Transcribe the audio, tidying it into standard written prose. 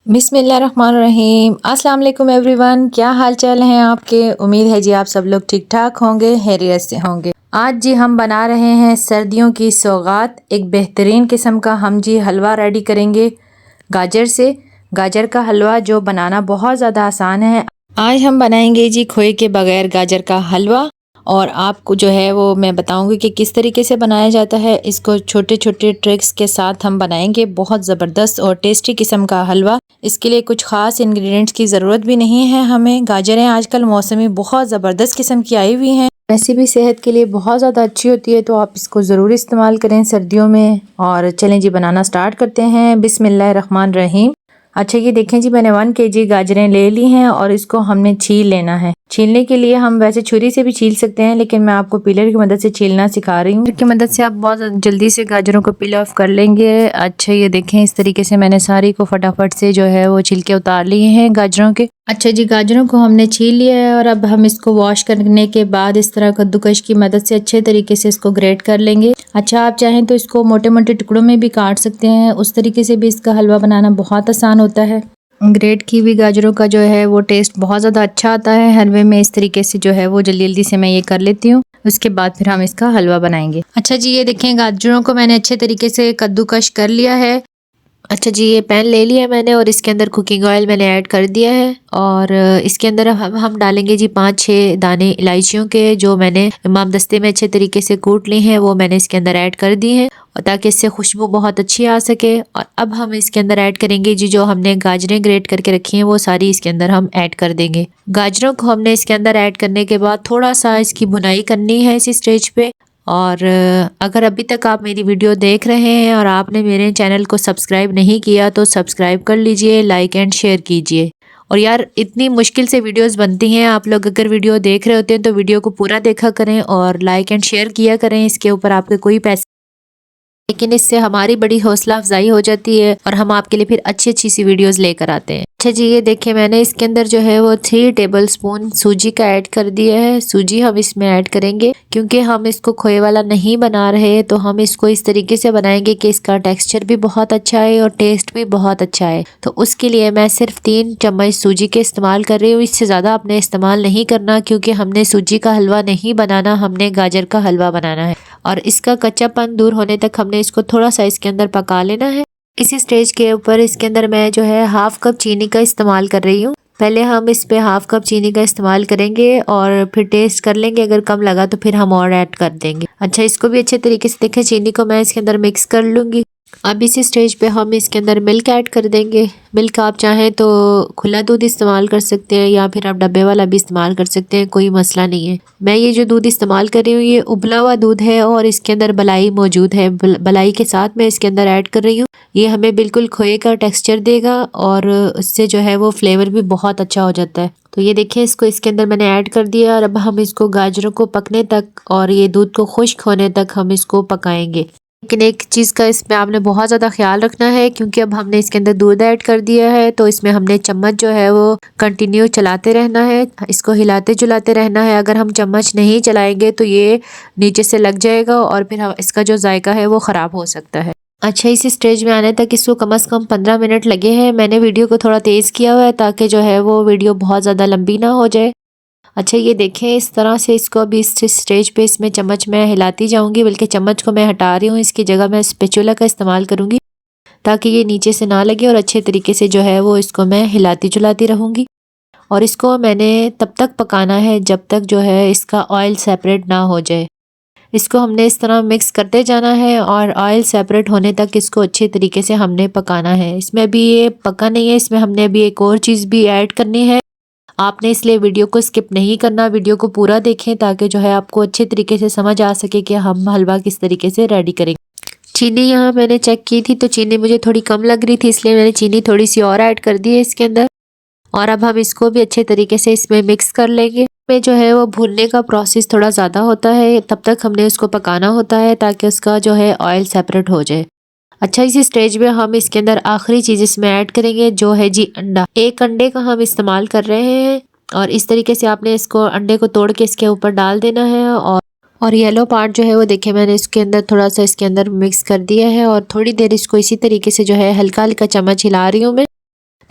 बिस्मिल्लाहिर्रहमानिर्रहीम। अस्सलाम वालेकुम एवरीवन, क्या हाल चाल हैं आपके। उम्मीद है जी आप सब लोग ठीक ठाक होंगे, खैरियत से होंगे। आज जी हम बना रहे हैं सर्दियों की सौगात, एक बेहतरीन किस्म का हम जी हलवा रेडी करेंगे गाजर से। गाजर का हलवा जो बनाना बहुत ज़्यादा आसान है। आज हम बनाएंगे जी खोए के बगैर गाजर का हलवा, और आपको जो है वो मैं बताऊंगी कि किस तरीके से बनाया जाता है। इसको छोटे छोटे ट्रिक्स के साथ हम बनाएंगे बहुत ज़बरदस्त और टेस्टी किस्म का हलवा। इसके लिए कुछ ख़ास इंग्रेडिएंट्स की ज़रूरत भी नहीं है हमें। गाजरें आजकल मौसमी बहुत ज़बरदस्त किस्म की आई हुई हैं, वैसे भी सेहत के लिए बहुत ज़्यादा अच्छी होती है, तो आप इसको ज़रूर इस्तेमाल करें सर्दियों में। और चलें जी बनाना स्टार्ट करते हैं। बिस्मिल्लाहिर्रहमानिर्रहीम। अच्छा ये देखें जी, मैंने 1 kg गाजरें ले ली हैं और इसको हमने छील लेना है। छीलने के लिए हम वैसे छुरी से भी छील सकते हैं, लेकिन मैं आपको पीलर की मदद से छीलना सिखा रही हूँ। की मदद से आप बहुत जल्दी से गाजरों को पील ऑफ कर लेंगे। अच्छा ये देखें, इस तरीके से मैंने सारी को फटाफट से जो है वो छिलके उतार लिए हैं गाजरों के। अच्छा जी, गाजरों को हमने छील लिया है और अब हम इसको वॉश करने के बाद इस तरह कद्दूकश की मदद से अच्छे तरीके से इसको ग्रेट कर लेंगे। अच्छा आप चाहें तो इसको मोटे मोटे टुकड़ों में भी काट सकते हैं, उस तरीके से भी इसका हलवा बनाना बहुत आसान होता है। ग्रेट की हुई गाजरों का जो है वो टेस्ट बहुत ज़्यादा अच्छा आता है हलवे में। इस तरीके से जो है वो जल्दी जल्दी से मैं ये कर लेती हूँ, उसके बाद फिर हम इसका हलवा बनाएंगे। अच्छा जी ये देखें, गाजरों को मैंने अच्छे तरीके से कद्दूकश कर लिया है। अच्छा जी ये पैन ले लिया मैंने और इसके अंदर कुकिंग ऑयल मैंने ऐड कर दिया है, और इसके अंदर हम डालेंगे जी 5-6 दाने इलायचियों के, जो मैंने इमाम दस्ते में अच्छे तरीके से कूट ली हैं, वो मैंने इसके अंदर ऐड कर दी हैं, और ताकि इससे खुशबू बहुत अच्छी आ सके। और अब हम इसके अंदर ऐड करेंगे जी जो हमने गाजरें ग्रेट करके रखी हैं, वो सारी इसके अंदर हम ऐड कर देंगे। गाजरों को हमने इसके अंदर ऐड करने के बाद थोड़ा सा इसकी भुनाई करनी है इसी स्टेज पे। और अगर अभी तक आप मेरी वीडियो देख रहे हैं और आपने मेरे चैनल को सब्सक्राइब नहीं किया तो सब्सक्राइब कर लीजिए, लाइक एंड शेयर कीजिए। और यार इतनी मुश्किल से वीडियोस बनती हैं, आप लोग अगर वीडियो देख रहे होते हैं तो वीडियो को पूरा देखा करें और लाइक एंड शेयर किया करें। इसके ऊपर आपके कोई पैसे, लेकिन इससे हमारी बड़ी हौसला अफजाई हो जाती है और हम आपके लिए फिर अच्छी अच्छी सी वीडियोस लेकर आते हैं। अच्छा जी ये देखिए, मैंने इसके अंदर जो है वो 3 टेबलस्पून सूजी का ऐड कर दिया है। सूजी हम इसमें ऐड करेंगे क्योंकि हम इसको खोए वाला नहीं बना रहे, तो हम इसको इस तरीके से बनाएंगे कि इसका टेक्सचर भी बहुत अच्छा है और टेस्ट भी बहुत अच्छा है। तो उसके लिए मैं सिर्फ 3 चम्मच सूजी के इस्तेमाल कर रही हूँ, इससे ज़्यादा आपने इस्तेमाल नहीं करना, क्योंकि हमने सूजी का हलवा नहीं बनाना, हमने गाजर का हलवा बनाना है। और इसका कच्चापन दूर होने तक हमने इसको थोड़ा सा इसके अंदर पका लेना है। इसी स्टेज के ऊपर इसके अंदर मैं जो है 1/2 कप चीनी का इस्तेमाल कर रही हूँ। पहले हम इस पे 1/2 कप चीनी का इस्तेमाल करेंगे और फिर टेस्ट कर लेंगे, अगर कम लगा तो फिर हम और ऐड कर देंगे। अच्छा इसको भी अच्छे तरीके से देखें, चीनी को मैं इसके अंदर मिक्स कर लूँगी। अब इसी स्टेज पे हम इसके अंदर मिल्क ऐड कर देंगे। मिल्क आप चाहें तो खुला दूध इस्तेमाल कर सकते हैं या फिर आप डब्बे वाला भी इस्तेमाल कर सकते हैं, कोई मसला नहीं है। मैं ये जो दूध इस्तेमाल कर रही हूँ ये उबला हुआ दूध है और इसके अंदर बलाई मौजूद है। बलाई के साथ मैं इसके अंदर ऐड कर रही हूँ। ये हमें बिल्कुल खोए का टेक्सचर देगा और इससे जो है वो फ्लेवर भी बहुत अच्छा हो जाता है। तो ये देखिए, इसको इसके अंदर मैंने ऐड कर दिया और अब हम इसको गाजरों को पकने तक और ये दूध को खुश्क होने तक हम इसको पकाएंगे। लेकिन एक चीज़ का इसमें आपने बहुत ज़्यादा ख्याल रखना है, क्योंकि अब हमने इसके अंदर दूध ऐड कर दिया है, तो इसमें हमने चम्मच जो है वो कंटिन्यू चलाते रहना है, इसको हिलाते जुलाते रहना है। अगर हम चम्मच नहीं चलाएंगे तो ये नीचे से लग जाएगा और फिर इसका जो जायका है वो ख़राब हो सकता है। अच्छा इस स्टेज में आने तक इसको कम से कम 15 मिनट लगे हैं। मैंने वीडियो को थोड़ा तेज़ किया हुआ है ताकि जो है वो वीडियो बहुत ज़्यादा लंबी ना हो जाए। अच्छा ये देखें, इस तरह से इसको अभी इस स्टेज पे इसमें चम्मच मैं हिलाती जाऊंगी, बल्कि चम्मच को मैं हटा रही हूँ, इसकी जगह मैं स्पैचुला का इस्तेमाल करूंगी ताकि ये नीचे से ना लगे और अच्छे तरीके से जो है वो इसको मैं हिलाती जुलाती रहूंगी। और इसको मैंने तब तक पकाना है जब तक जो है इसका ऑयल सेपरेट ना हो जाए। इसको हमने इस तरह मिक्स करते जाना है और ऑयल सेपरेट होने तक इसको अच्छे तरीके से हमने पकाना है। इसमें अभी ये पका नहीं है, इसमें हमने अभी एक और चीज़ भी ऐड करनी है। आपने इसलिए वीडियो को स्किप नहीं करना, वीडियो को पूरा देखें ताकि जो है आपको अच्छे तरीके से समझ आ सके कि हम हलवा किस तरीके से रेडी करेंगे। चीनी यहाँ मैंने चेक की थी तो चीनी मुझे थोड़ी कम लग रही थी, इसलिए मैंने चीनी थोड़ी सी और ऐड कर दी है इसके अंदर। और अब हम इसको भी अच्छे तरीके से इसमें मिक्स कर लेंगे। में जो है वो भूनने का प्रोसेस थोड़ा ज़्यादा होता है, तब तक हमने उसको पकाना होता है ताकि उसका जो है ऑयल सेपरेट हो जाए। अच्छा इसी स्टेज में हम इसके अंदर आखिरी चीज़ इसमें ऐड करेंगे जो है जी अंडा। 1 अंडे का हम इस्तेमाल कर रहे हैं और इस तरीके से आपने इसको अंडे को तोड़ के इसके ऊपर डाल देना है। और येलो पार्ट जो है वो देखिए मैंने इसके अंदर थोड़ा सा इसके अंदर मिक्स कर दिया है और थोड़ी देर इसको इसी तरीके से जो है हल्का हल्का चम्मच हिला रही हूँ मैं,